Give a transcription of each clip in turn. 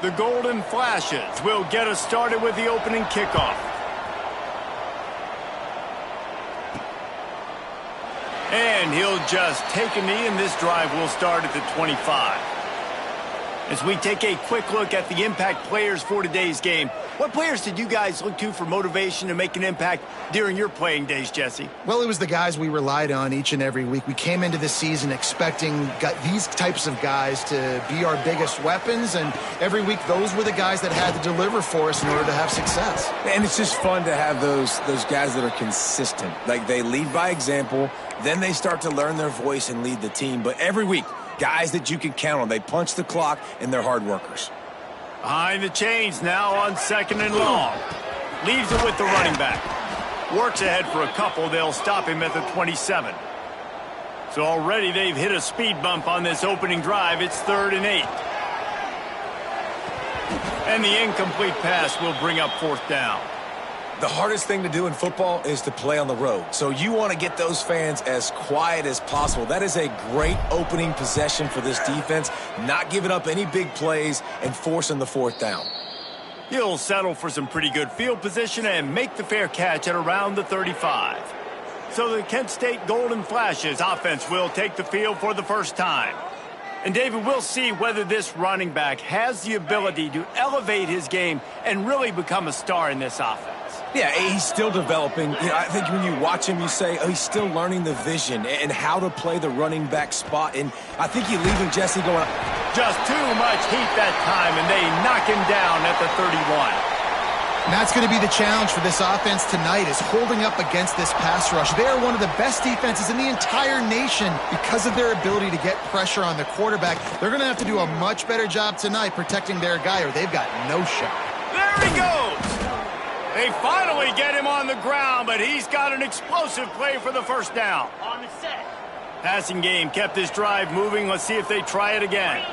The Golden Flashes will get us started with the opening kickoff. And he'll just take a knee, and this drive will start at the 25. As we take a quick look at the impact players for today's game, what players did you guys look to for motivation to make an impact during your playing days, Jesse? Well, it was the guys we relied on each and every week. We came into the season expecting these types of guys to be our biggest weapons, and every week those were the guys that had to deliver for us in order to have success. And it's just fun to have those guys that are consistent. Like, they lead by example, then they start to learn their voice and lead the team. But every week, guys that you can count on. They punch the clock, and they're hard workers. Behind the chains now on 2nd and long. Leaves it with the running back. Works ahead for a couple. They'll stop him at the 27. So already they've hit a speed bump on this opening drive. It's 3rd and 8. And the incomplete pass will bring up 4th down. The hardest thing to do in football is to play on the road. So you want to get those fans as quiet as possible. That is a great opening possession for this defense, not giving up any big plays and forcing the 4th down. He'll settle for some pretty good field position and make the fair catch at around the 35. So the Kent State Golden Flashes offense will take the field for the first time. And David, we'll see whether this running back has the ability to elevate his game and really become a star in this offense. Yeah, he's still developing. You know, I think when you watch him, you say, oh, he's still learning the vision and how to play the running back spot. And I think you leave him, Jesse, going, just too much heat that time, and they knock him down at the 31. And that's going to be the challenge for this offense tonight, is holding up against this pass rush. They are one of the best defenses in the entire nation because of their ability to get pressure on the quarterback. They're going to have to do a much better job tonight protecting their guy, or they've got no shot. There he goes! They finally get him on the ground, but he's got an explosive play for the 1st down. On the set. Passing game kept this drive moving. Let's see if they try it again.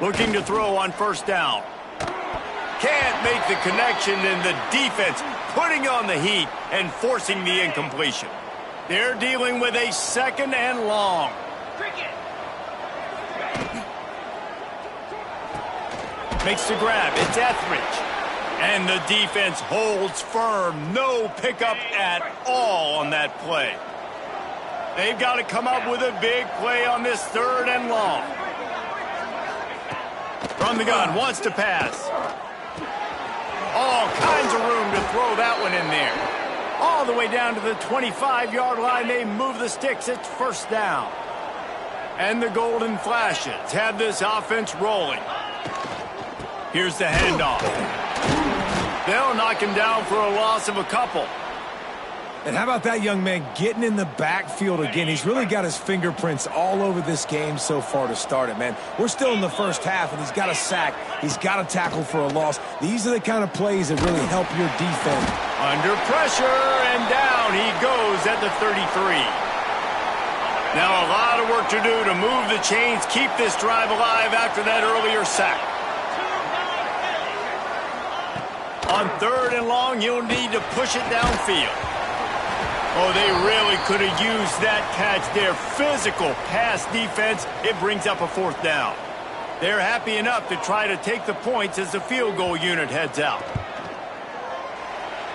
Looking to throw on 1st down. Can't make the connection, and the defense putting on the heat and forcing the incompletion. They're dealing with a 2nd and long. Makes the grab. It's Etheridge. And the defense holds firm. No pickup at all on that play. They've got to come up with a big play on this 3rd and long. From the gun, wants to pass. All kinds of room to throw that one in there. All the way down to the 25-yard line. They move the sticks. It's 1st down. And the Golden Flashes have this offense rolling. Here's the handoff. They'll knock him down for a loss of a couple. And how about that young man getting in the backfield again? He's really got his fingerprints all over this game so far to start it, man. We're still in the 1st half, and he's got a sack. He's got a tackle for a loss. These are the kind of plays that really help your defense. Under pressure, and down he goes at the 33. Now a lot of work to do to move the chains, keep this drive alive after that earlier sack. On 3rd and long, you'll need to push it downfield. Oh, they really could have used that catch there. Physical pass defense. It brings up a 4th down. They're happy enough to try to take the points as the field goal unit heads out.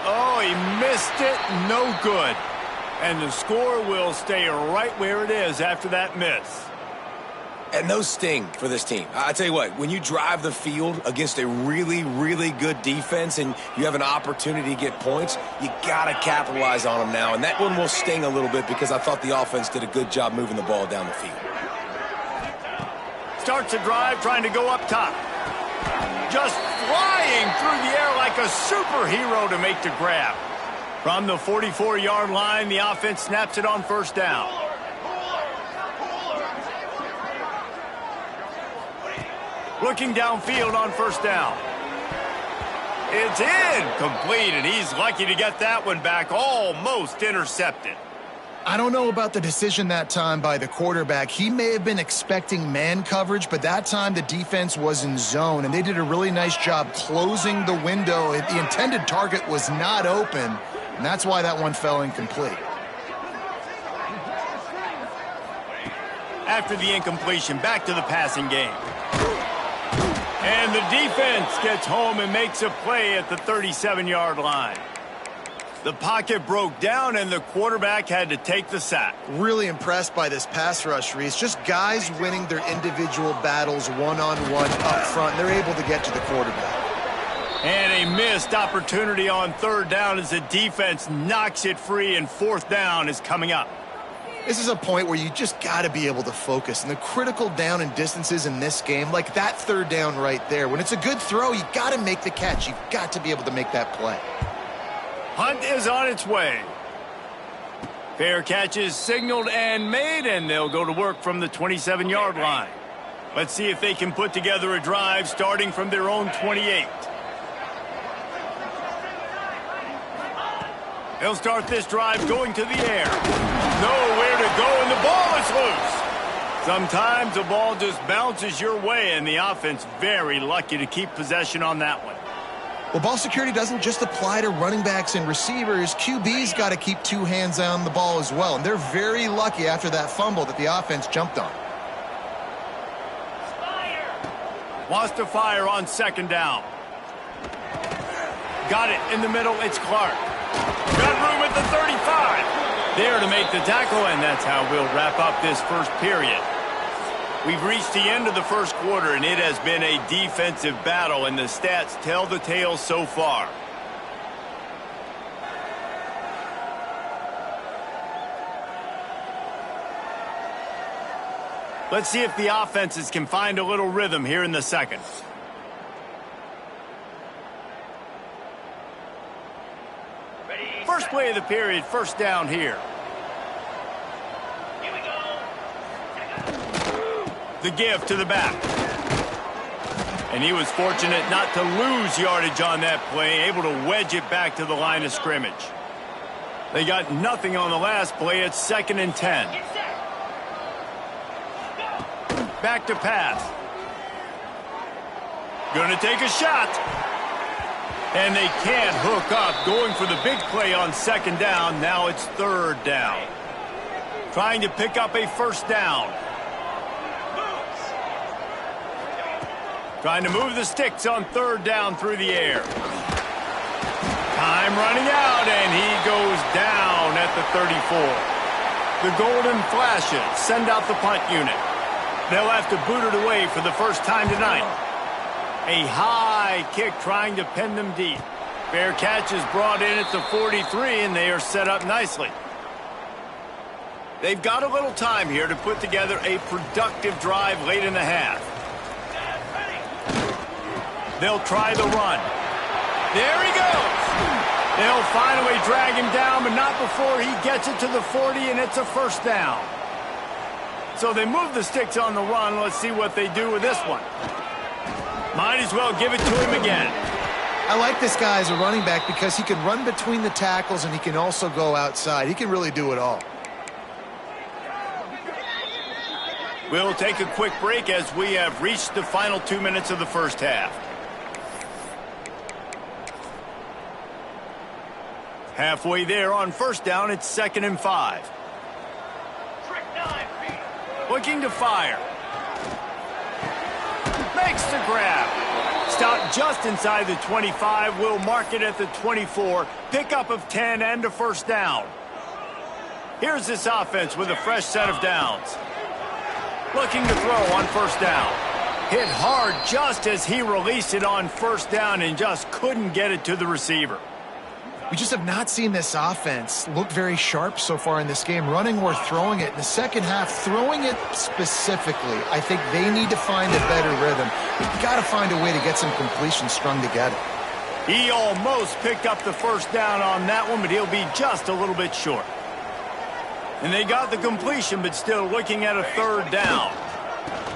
Oh, he missed it. No good. And the score will stay right where it is after that miss. And those sting for this team. I tell you what, when you drive the field against a really, really good defense and you have an opportunity to get points, you got to capitalize on them now. And that one will sting a little bit because I thought the offense did a good job moving the ball down the field. Starts a drive trying to go up top. Just flying through the air like a superhero to make the grab. From the 44-yard line, the offense snaps it on 1st down. Looking downfield on 1st down. It's incomplete, and he's lucky to get that one back, almost intercepted. I don't know about the decision that time by the quarterback. He may have been expecting man coverage, but that time the defense was in zone, and they did a really nice job closing the window. The intended target was not open, and that's why that one fell incomplete. After the incompletion, back to the passing game. And the defense gets home and makes a play at the 37-yard line. The pocket broke down, and the quarterback had to take the sack. Really impressed by this pass rush, Reese. Just guys winning their individual battles one-on-one up front. They're able to get to the quarterback. And a missed opportunity on third down as the defense knocks it free, and fourth down is coming up. This is a point where you just got to be able to focus. And the critical down and distances in this game, like that third down right there, when it's a good throw, you got to make the catch. You've got to be able to make that play. Hunt is on its way. Fair catch is signaled and made, and they'll go to work from the 27-yard line. Let's see if they can put together a drive starting from their own 28. They'll start this drive going to the air. Nowhere to go, and the ball is loose. Sometimes the ball just bounces your way, and the offense very lucky to keep possession on that one. Well, ball security doesn't just apply to running backs and receivers. QB's got to keep two hands on the ball as well, and they're very lucky after that fumble that the offense jumped on. Wants to fire on second down. Got it in the middle. It's Clark. Got room at the 35. There to make the tackle, and that's how we'll wrap up this first period. We've reached the end of the first quarter, and it has been a defensive battle, and the stats tell the tale so far. Let's see if the offenses can find a little rhythm here in the second. First play of the period, first down here. The give to the back. And he was fortunate not to lose yardage on that play, able to wedge it back to the line of scrimmage. They got nothing on the last play. It's 2nd and 10. Back to pass. Gonna take a shot. And they can't hook up. Going for the big play on second down. Now it's third down. Trying to pick up a first down. Trying to move the sticks on third down through the air. Time running out, and he goes down at the 34. The golden flashes send out the punt unit. They'll have to boot it away for the first time tonight. A high kick trying to pin them deep. Fair catch is brought in at the 43, and they are set up nicely. They've got a little time here to put together a productive drive late in the half. They'll try the run. There he goes. They'll finally drag him down, but not before he gets it to the 40, and it's a first down. So they move the sticks on the run. Let's see what they do with this one. Might as well give it to him again. I like this guy as a running back because he can run between the tackles and he can also go outside. He can really do it all. We'll take a quick break as we have reached the final 2 minutes of the first half. Halfway there on first down, it's 2nd and 5. Looking to fire. Makes the grab. Stopped just inside the 25. Will mark it at the 24. Pickup of 10 and a first down. Here's this offense with a fresh set of downs. Looking to throw on first down. Hit hard just as he released it on first down and just couldn't get it to the receiver. We just have not seen this offense look very sharp so far in this game, running or throwing it. In the second half, throwing it specifically, I think they need to find a better rhythm. You've got to find a way to get some completions strung together. He almost picked up the first down on that one, but he'll be just a little bit short. And they got the completion, but still looking at a third down.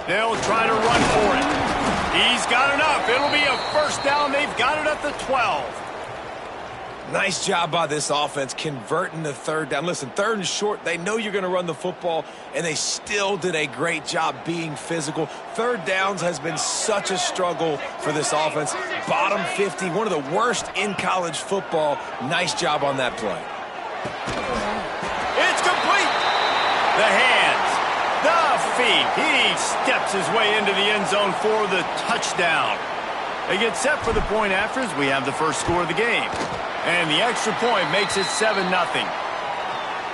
They'll try to run for it. He's got enough. It'll be a first down. They've got it at the 12. Nice job by this offense converting the third down. Listen, third and short, they know you're going to run the football, and they still did a great job being physical. Third downs has been such a struggle for this offense. Bottom 50, one of the worst in college football. Nice job on that play. It's complete. The hands, the feet. He steps his way into the end zone for the touchdown. They get set for the point after as we have the first score of the game. And the extra point makes it 7-0.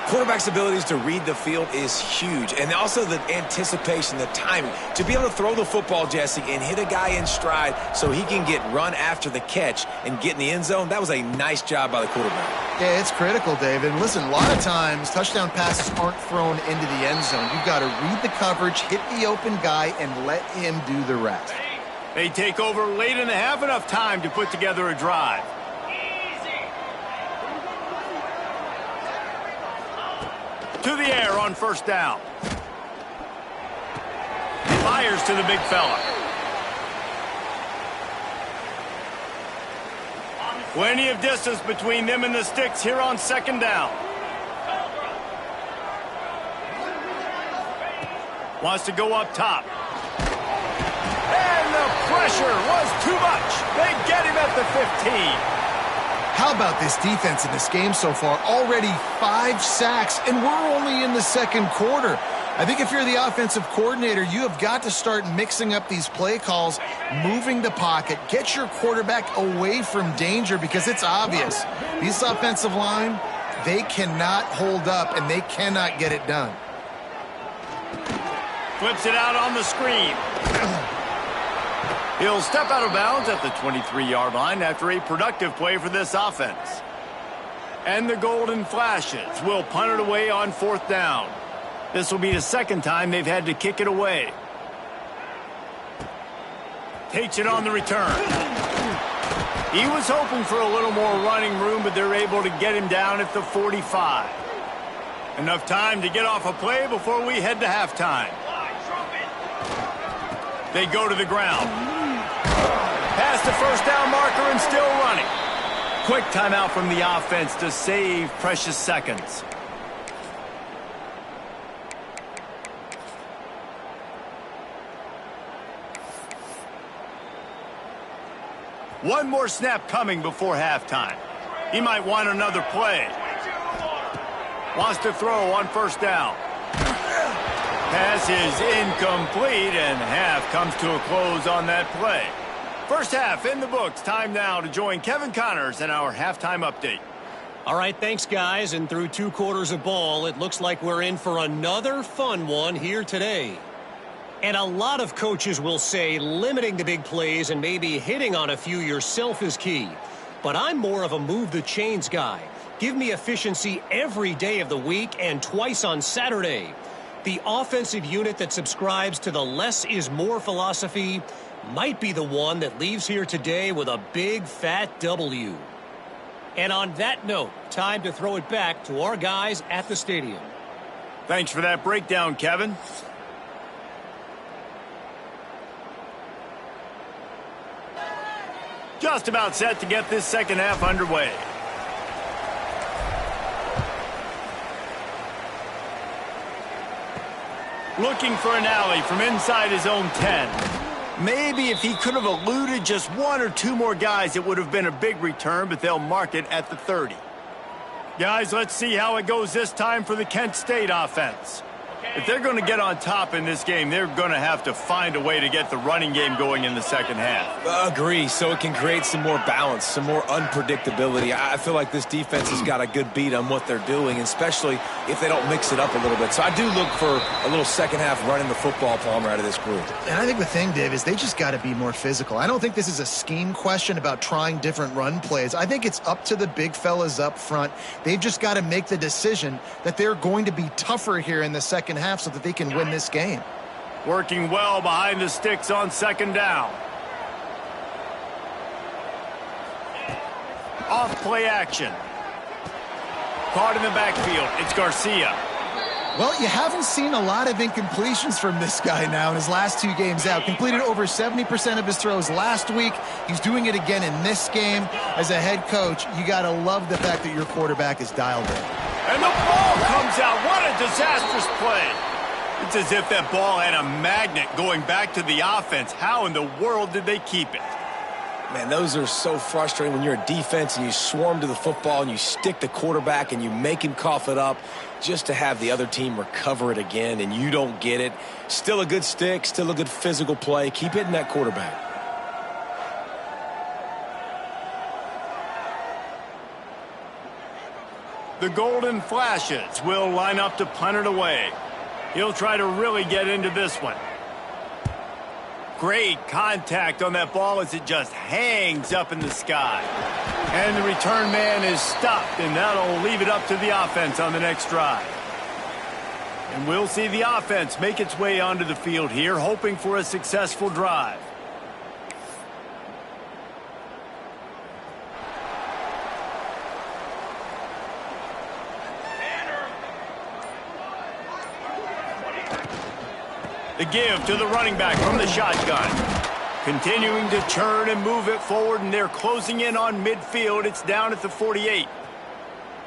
Quarterback's abilities to read the field is huge. And also the anticipation, the timing. To be able to throw the football, Jesse, and hit a guy in stride so he can get run after the catch and get in the end zone, that was a nice job by the quarterback. Yeah, it's critical, David. And listen, a lot of times touchdown passes aren't thrown into the end zone. You've got to read the coverage, hit the open guy, and let him do the rest. They take over late in the half, enough time to put together a drive. To the air on first down. Fires to the big fella. Plenty of distance between them and the sticks here on second down. Wants to go up top. And the pressure was too much. They get him at the 15. How about this defense in this game so far? Already 5 sacks, and we're only in the second quarter. I think if you're the offensive coordinator, you have got to start mixing up these play calls, moving the pocket, get your quarterback away from danger, because it's obvious. This offensive line, they cannot hold up, and they cannot get it done. Flips it out on the screen. He'll step out of bounds at the 23-yard line after a productive play for this offense. And the Golden Flashes will punt it away on fourth down. This will be the second time they've had to kick it away. Takes it on the return. He was hoping for a little more running room, but they're able to get him down at the 45. Enough time to get off a play before we head to halftime. They go to the ground. Past the first down marker and still running. Quick timeout from the offense to save precious seconds. One more snap coming before halftime. He might want another play. Wants to throw on first down. Pass is incomplete, and half comes to a close on that play. First half in the books. Time now to join Kevin Connors in our halftime update. All right, thanks, guys. And through 2 quarters of ball, it looks like we're in for another fun one here today. And a lot of coaches will say limiting the big plays and maybe hitting on a few yourself is key. But I'm more of a move the chains guy. Give me efficiency every day of the week and twice on Saturday. The offensive unit that subscribes to the less is more philosophy might be the one that leaves here today with a big fat W. And on that note, time to throw it back to our guys at the stadium. Thanks for that breakdown, Kevin. Just about set to get this second half underway. Looking for an alley from inside his own 10. Maybe if he could have eluded just 1 or 2 more guys, it would have been a big return, but they'll mark it at the 30. Guys, let's see how it goes this time for the Kent State offense. If they're going to get on top in this game, they're going to have to find a way to get the running game going in the second half. Agree, so it can create some more balance, some more unpredictability. I feel like this defense has got a good beat on what they're doing, especially if they don't mix it up a little bit. So I do look for a little second half running the football, Palmer, out of this group. And I think the thing, Dave, is they just got to be more physical. I don't think this is a scheme question about trying different run plays. I think it's up to the big fellas up front. They've just got to make the decision that they're going to be tougher here in the second half so that they can win this game. Working well behind the sticks on second down. Off play action. Caught in the backfield. It's Garcia. Well, you haven't seen a lot of incompletions from this guy now in his last 2 games out. Completed over 70% of his throws last week. He's doing it again in this game. As a head coach, you got to love the fact that your quarterback is dialed in. And the ball comes out. What a disastrous play. It's as if that ball had a magnet going back to the offense. How in the world did they keep it? Man, those are so frustrating when you're a defense and you swarm to the football and you stick the quarterback and you make him cough it up just to have the other team recover it again and you don't get it. Still a good stick, still a good physical play. Keep hitting that quarterback. The Golden Flashes will line up to punt it away. He'll try to really get into this one. Great contact on that ball as it just hangs up in the sky. And the return man is stopped, and that'll leave it up to the offense on the next drive. And we'll see the offense make its way onto the field here, hoping for a successful drive. The give to the running back from the shotgun. Continuing to turn and move it forward, and they're closing in on midfield. It's down at the 48.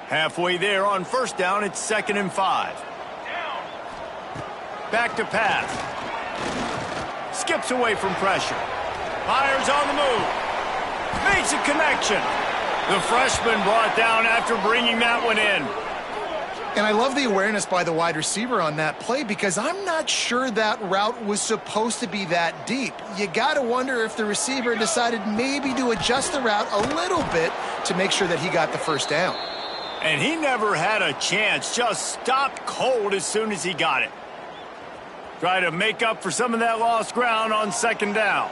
Halfway there on first down, it's 2nd and 5. Back to pass. Skips away from pressure. Fires on the move. Makes a connection. The freshman brought down after bringing that one in. And I love the awareness by the wide receiver on that play because I'm not sure that route was supposed to be that deep. You got to wonder if the receiver decided maybe to adjust the route a little bit to make sure that he got the first down. And he never had a chance, just stopped cold as soon as he got it. Try to make up for some of that lost ground on 2nd down.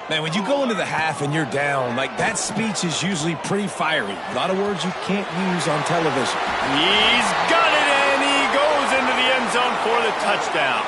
Man, when you go into the half and you're down, like that speech is usually pretty fiery. A lot of words you can't use on television. He's got it, and he goes into the end zone for the touchdown.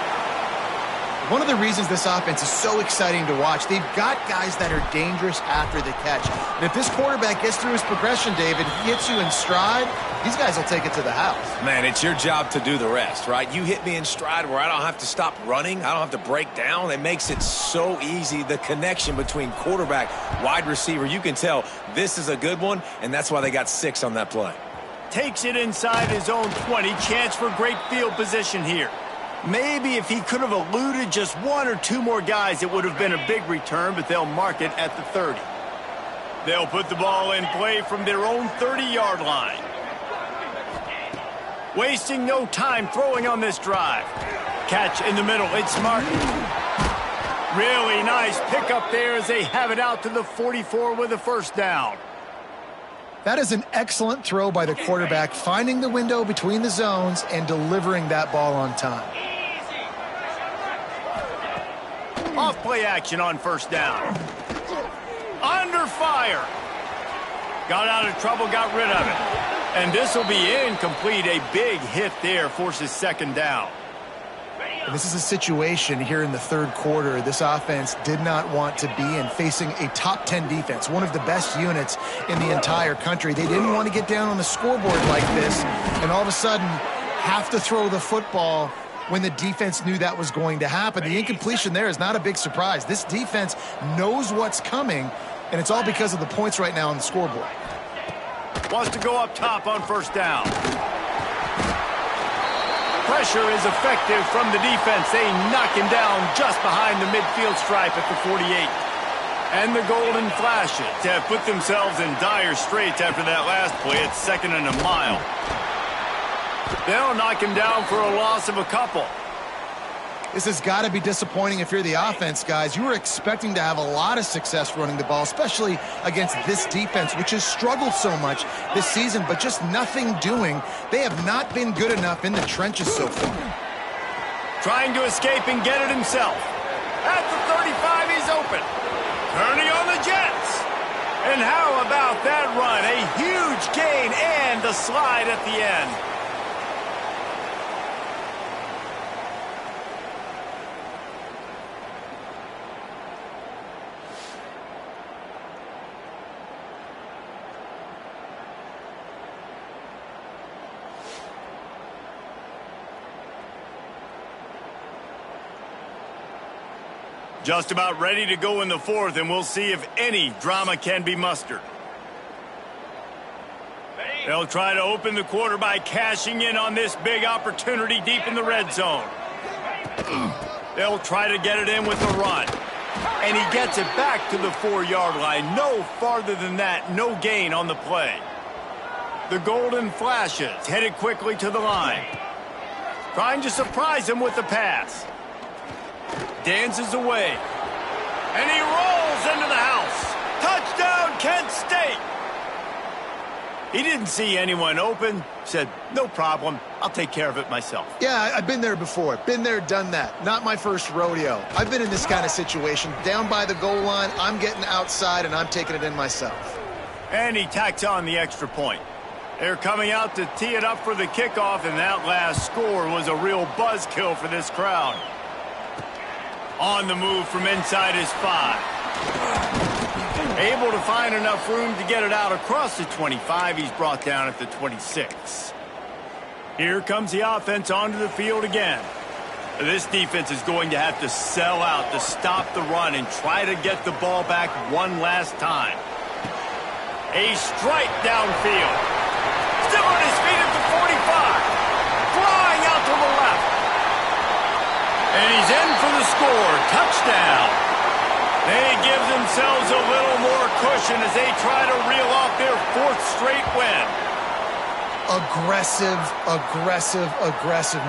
One of the reasons this offense is so exciting to watch, they've got guys that are dangerous after the catch. And if this quarterback gets through his progression, David, hits you in stride, these guys will take it to the house. Man, it's your job to do the rest, right? You hit me in stride where I don't have to stop running. I don't have to break down. It makes it so easy. The connection between quarterback, wide receiver, you can tell this is a good one, and that's why they got 6 on that play. Takes it inside his own 20. Chance for great field position here. Maybe if he could have eluded just 1 or 2 more guys, it would have been a big return, but they'll mark it at the 30. They'll put the ball in play from their own 30-yard line. Wasting no time throwing on this drive. Catch in the middle. It's Martin. Really nice pickup there as they have it out to the 44 with a first down. That is an excellent throw by the quarterback, finding the window between the zones and delivering that ball on time. Off play action on first down. Under fire. Got out of trouble, got rid of it. And this will be incomplete. A big hit there forces 2nd down. And this is a situation here in the 3rd quarter this offense did not want to be in, facing a top 10 defense, one of the best units in the entire country. They didn't want to get down on the scoreboard like this and all of a sudden have to throw the football when the defense knew that was going to happen. The incompletion there is not a big surprise. This defense knows what's coming, and it's all because of the points right now on the scoreboard. Wants to go up top on first down. Pressure is effective from the defense. They knock him down just behind the midfield stripe at the 48. And the Golden Flashes have put themselves in dire straits after that last play. It's 2nd and a mile. They'll knock him down for a loss of a couple. This has got to be disappointing if you're the offense, guys. You were expecting to have a lot of success running the ball, especially against this defense, which has struggled so much this season, but just nothing doing. They have not been good enough in the trenches so far. Trying to escape and get it himself. At the 35, he's open. Turning on the Jets. And how about that run? A huge gain and a slide at the end. Just about ready to go in the 4th, and we'll see if any drama can be mustered. They'll try to open the quarter by cashing in on this big opportunity deep in the red zone. They'll try to get it in with a run. And he gets it back to the 4-yard line. No farther than that, no gain on the play. The Golden Flashes headed quickly to the line. Trying to surprise him with the pass. Dances away. And he rolls into the house. Touchdown, Kent State! He didn't see anyone open. Said, no problem. I'll take care of it myself. Yeah, I've been there before. Been there, done that. Not my first rodeo. I've been in this kind of situation. Down by the goal line, I'm getting outside, and I'm taking it in myself. And he tacks on the extra point. They're coming out to tee it up for the kickoff, and that last score was a real buzzkill for this crowd. On the move from inside his 5. Able to find enough room to get it out across the 25. He's brought down at the 26. Here comes the offense onto the field again. This defense is going to have to sell out to stop the run and try to get the ball back one last time. A strike downfield. Still on his feet at the 45. Flying out to the left. And he's in for the score. Touchdown. They give themselves a little more cushion as they try to reel off their 4th straight win. Aggressive,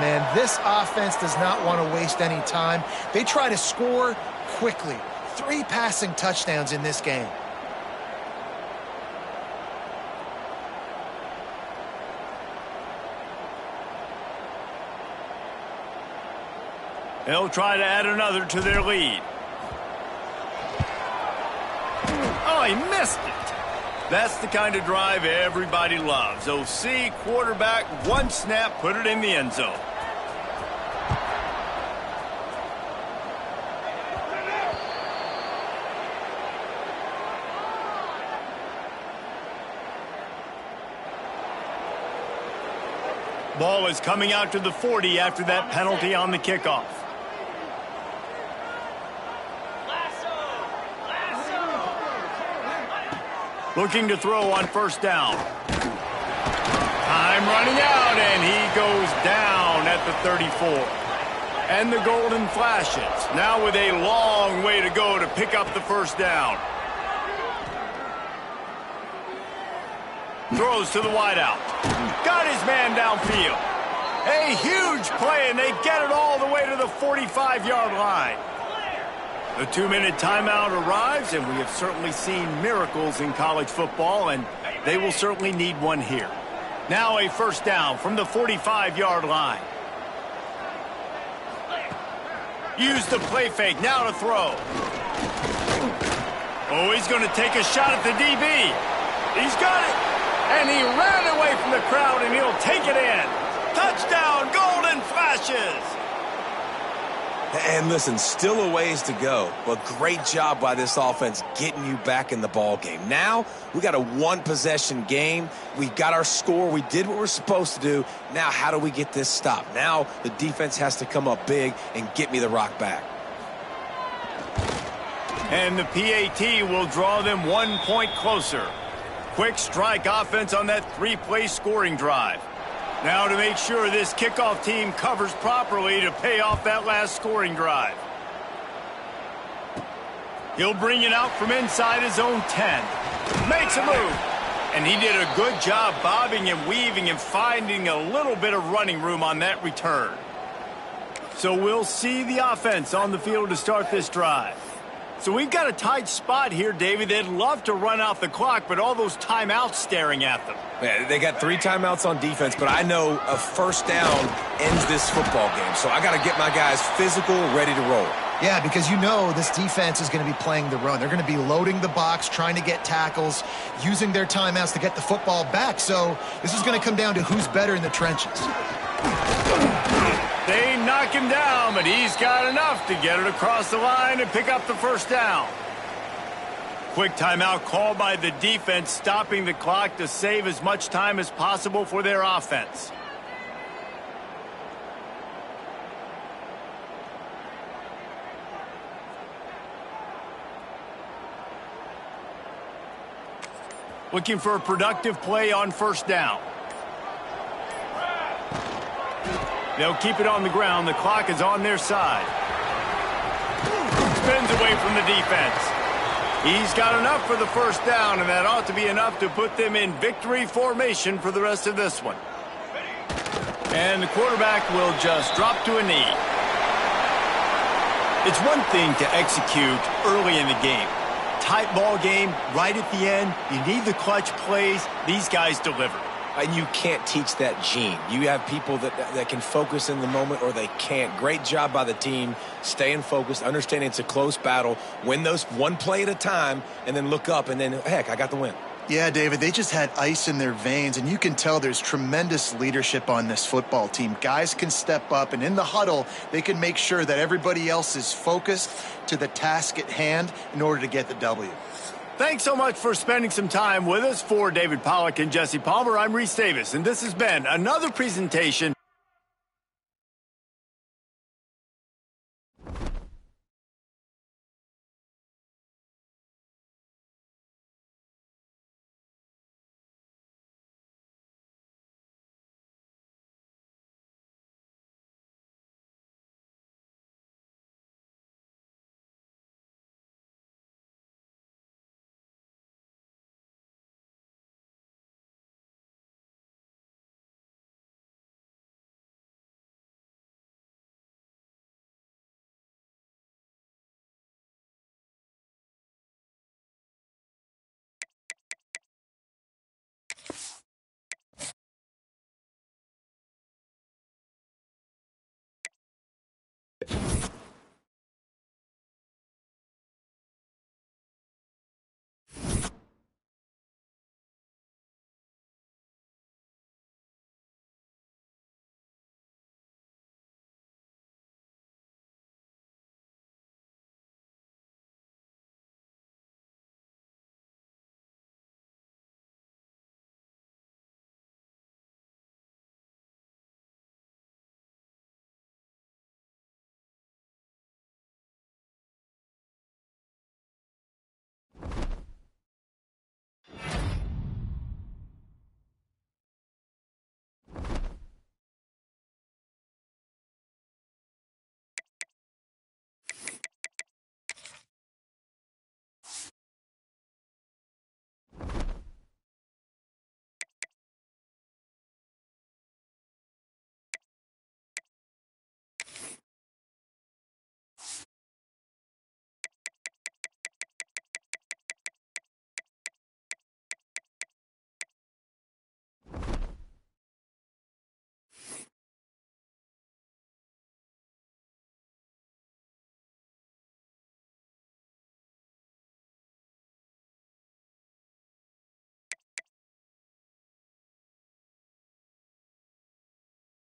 man. This offense does not want to waste any time. They try to score quickly. 3 passing touchdowns in this game. They'll try to add another to their lead. Oh, he missed it. That's the kind of drive everybody loves. OC, quarterback, one snap, put it in the end zone. Ball is coming out to the 40 after that penalty on the kickoff. Looking to throw on first down. Time running out, and he goes down at the 34. And the Golden Flashes, now with a long way to go to pick up the first down. Throws to the wideout. Got his man downfield. A huge play, and they get it all the way to the 45-yard line. The 2-minute timeout arrives, and we have certainly seen miracles in college football, and they will certainly need one here. Now a first down from the 45-yard line. Use the play fake, now to throw. Oh, he's going to take a shot at the DB. He's got it, and he ran away from the crowd, and he'll take it in. Touchdown, Golden Flashes! And listen, still a ways to go, but great job by this offense getting you back in the ball game. Now, we got a 1-possession game. We got our score. We did what we're supposed to do. Now, how do we get this stopped? Now, the defense has to come up big and get me the rock back. And the PAT will draw them 1 point closer. Quick strike offense on that 3-play scoring drive. Now to make sure this kickoff team covers properly to pay off that last scoring drive. He'll bring it out from inside his own 10. Makes a move. And he did a good job bobbing and weaving and finding a little bit of running room on that return. So we'll see the offense on the field to start this drive. So we've got a tight spot here, David. They'd love to run out the clock, but all those timeouts staring at them. Yeah, they got 3 timeouts on defense, but I know a first down ends this football game. So I got to get my guys physical, ready to roll. Yeah, because you know this defense is going to be playing the run. They're going to be loading the box, trying to get tackles, using their timeouts to get the football back. So this is going to come down to who's better in the trenches. They knock him down, but he's got enough to get it across the line and pick up the first down. Quick timeout called by the defense, stopping the clock to save as much time as possible for their offense. Looking for a productive play on first down. They'll keep it on the ground. The clock is on their side. Spins away away from the defense. He's got enough for the first down, and that ought to be enough to put them in victory formation for the rest of this one. And the quarterback will just drop to a knee. It's one thing to execute early in the game. Tight ball game, right at the end. You need the clutch plays. These guys deliver. And you can't teach that gene. You have people that can focus in the moment or they can't. Great job by the team, staying focused, understanding it's a close battle, win those one play at a time, and then look up, and then, heck, I got the win. Yeah, David, they just had ice in their veins, and you can tell there's tremendous leadership on this football team. Guys can step up, and in the huddle, they can make sure that everybody else is focused to the task at hand in order to get the W. Thanks so much for spending some time with us. For David Pollack and Jesse Palmer, I'm Reese Davis, and this has been another presentation